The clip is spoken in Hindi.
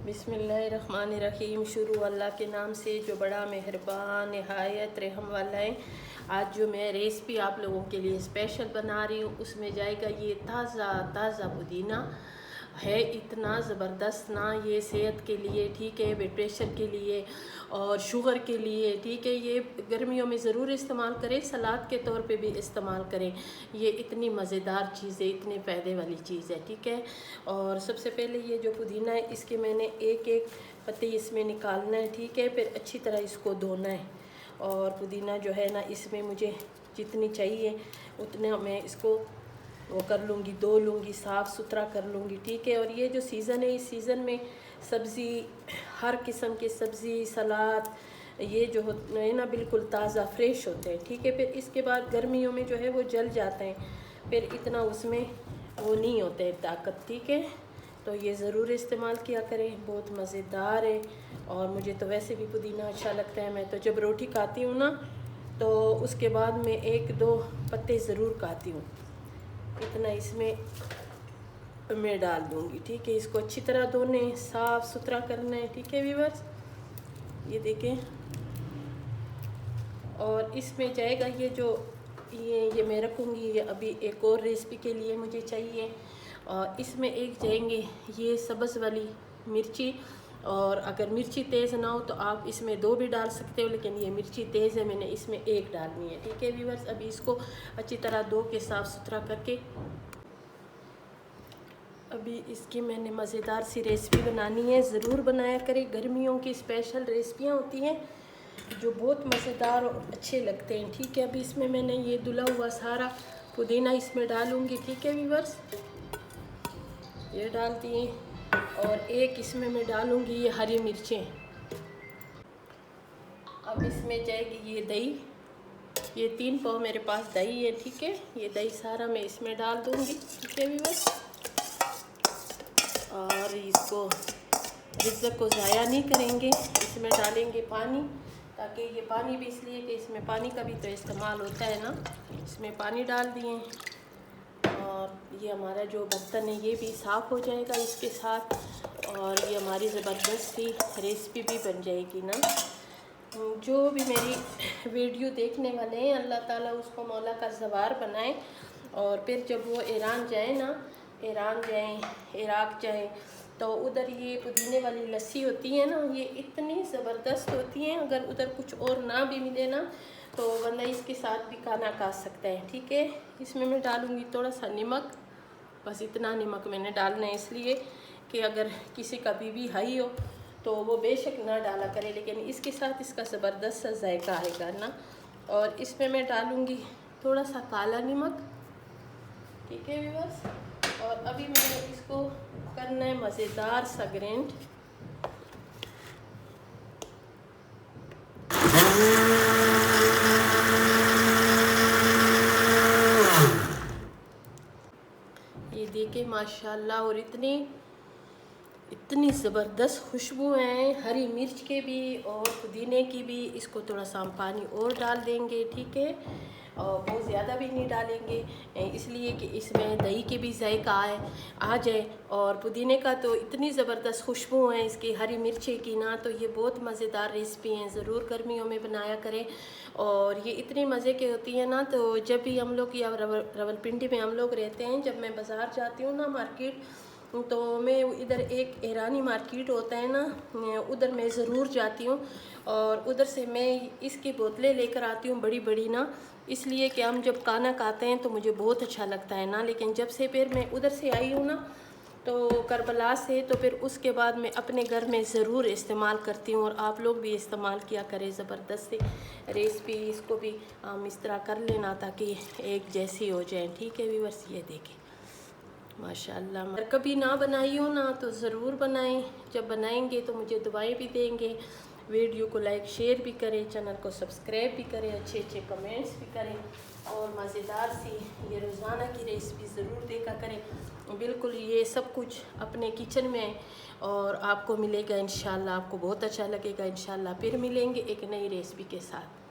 बिस्मिल्लाहिर्रहमानिर्रहीम। शुरू अल्लाह के नाम से जो बड़ा मेहरबान नहायत रहम वाला है। आज जो मैं रेसिपी आप लोगों के लिए स्पेशल बना रही हूँ उसमें जाएगा ये ताज़ा पुदीना है। इतना ज़बरदस्त ना, ये सेहत के लिए ठीक है, ब्लड प्रेशर के लिए और शुगर के लिए ठीक है। ये गर्मियों में ज़रूर इस्तेमाल करें, सलाद के तौर पे भी इस्तेमाल करें। ये इतनी मज़ेदार चीज़ है, इतने फ़ायदे वाली चीज़ है ठीक है। और सबसे पहले ये जो पुदीना है इसके मैंने एक एक पत्ते इसमें निकालना है ठीक है। फिर अच्छी तरह इसको धोना है और पुदीना जो है ना इसमें मुझे जितनी चाहिए उतना मैं इसको वो कर लूँगी, धो लूँगी, साफ़ सुथरा कर लूँगी ठीक है। और ये जो सीज़न है इस सीज़न में सब्ज़ी, हर किस्म की सब्ज़ी, सलाद ये जो है ना बिल्कुल ताज़ा फ्रेश होते हैं ठीक है। फिर इसके बाद गर्मियों में जो है वो जल जाते हैं, फिर इतना उसमें वो नहीं होते हैं ताकत ठीक है। तो ये ज़रूर इस्तेमाल किया करें, बहुत मज़ेदार है। और मुझे तो वैसे भी पुदीना अच्छा लगता है। मैं तो जब रोटी खाती हूँ ना तो उसके बाद मैं एक दो पत्ते ज़रूर खाती हूँ। इतना इसमें मैं डाल दूँगी ठीक है। इसको अच्छी तरह धोने, साफ़ सुथरा करना है ठीक है व्यूअर्स, ये देखें। और इसमें जाएगा ये जो ये मैं रखूँगी, ये अभी एक और रेसिपी के लिए मुझे चाहिए। और इसमें एक जाएंगे ये सब्ज़ वाली मिर्ची, और अगर मिर्ची तेज़ ना हो तो आप इसमें दो भी डाल सकते हो, लेकिन ये मिर्ची तेज़ है, मैंने इसमें एक डालनी है ठीक है व्यूअर्स। अभी इसको अच्छी तरह धो के साफ़ सुथरा करके अभी इसकी मैंने मज़ेदार सी रेसिपी बनानी है। ज़रूर बनाया करें, गर्मियों की स्पेशल रेसिपियाँ होती हैं जो बहुत मज़ेदार और अच्छे लगते हैं ठीक है। अभी इसमें मैंने ये धुला हुआ सारा पुदीना इसमें डालूँगी ठीक है व्यूअर्स, ये डाल दिए। और एक इसमें मैं डालूँगी ये हरी मिर्चें। अब इसमें जाएगी ये दही, ये 3 पाव मेरे पास दही है ठीक है। ये दही सारा मैं इसमें डाल दूँगी ठीक है व्यूअर्स। और इसको रिज़्क़ को ज़ाया नहीं करेंगे, इसमें डालेंगे पानी, ताकि ये पानी भी इसलिए कि इसमें पानी का भी तो इस्तेमाल होता है ना। इसमें पानी डाल दिए और ये हमारा जो बर्तन है ये भी साफ़ हो जाएगा इसके साथ। और ये हमारी ज़बरदस्त सी रेसिपी भी बन जाएगी ना। जो भी मेरी वीडियो देखने वाले हैं अल्लाह ताला उसको मौला का ज़वार बनाए। और फिर जब वो ईरान जाए ना, ईरान जाएँ, इराक़ जाएँ, तो उधर ये पुदीने वाली लस्सी होती है ना, ये इतनी ज़बरदस्त होती है। अगर उधर कुछ और ना भी मिले ना तो बंदा इसके साथ भी खाना खा सकता है ठीक है। इसमें मैं डालूँगी थोड़ा सा नमक, बस इतना नमक मैंने डालना है, इसलिए कि अगर किसी का बीपी हाई हो तो वो बेशक ना डाला करे, लेकिन इसके साथ इसका ज़बरदस्त सा जायका आएगा ना। और इसमें मैं डालूँगी थोड़ा सा काला नमक ठीक है व्यूअर्स। और अभी मैंने इसको करना है मज़ेदार सा ग्राइंड। ये देखिए माशाल्लाह, और इतनी ज़बरदस्त खुशबू है हरी मिर्च के भी और पुदीने की भी। इसको थोड़ा सा हम पानी और डाल देंगे ठीक है, और बहुत ज़्यादा भी नहीं डालेंगे, इसलिए कि इसमें दही की भी जायका आ जाए। और पुदीने का तो इतनी ज़बरदस्त खुशबू है इसकी, हरी मिर्ची की ना, तो ये बहुत मज़ेदार रेसिपी हैं, ज़रूर गर्मियों में बनाया करें। और ये इतनी मज़े की होती है ना, तो जब भी हम लोग या रावलपिंडी में हम लोग रहते हैं, जब मैं बाज़ार जाती हूँ ना मार्केट, तो मैं इधर एक ईरानी मार्केट होता है ना, उधर मैं ज़रूर जाती हूँ। और उधर से मैं इसकी बोतलें लेकर आती हूँ बड़ी बड़ी ना, इसलिए कि हम जब खाना खाते हैं तो मुझे बहुत अच्छा लगता है ना। लेकिन जब से फिर मैं उधर से आई हूँ ना, तो करबला से, तो फिर उसके बाद मैं अपने घर में ज़रूर इस्तेमाल करती हूँ। और आप लोग भी इस्तेमाल किया करें, ज़बरदस्त रेसिपी, इसको भी हम इस तरह कर लेना ताकि एक जैसी हो जाए ठीक है व्यूअर्स। ये देखें माशाल्लाह, अगर कभी ना बनाई हो ना तो ज़रूर बनाएं। जब बनाएंगे तो मुझे दुआएं भी देंगे। वीडियो को लाइक शेयर भी करें, चैनल को सब्सक्राइब भी करें, अच्छे अच्छे कमेंट्स भी करें। और मज़ेदार सी ये रोज़ाना की रेसिपी ज़रूर देखा करें। बिल्कुल ये सब कुछ अपने किचन में और आपको मिलेगा इंशाल्लाह, आपको बहुत अच्छा लगेगा इंशाल्लाह। फिर मिलेंगे एक नई रेसिपी के साथ।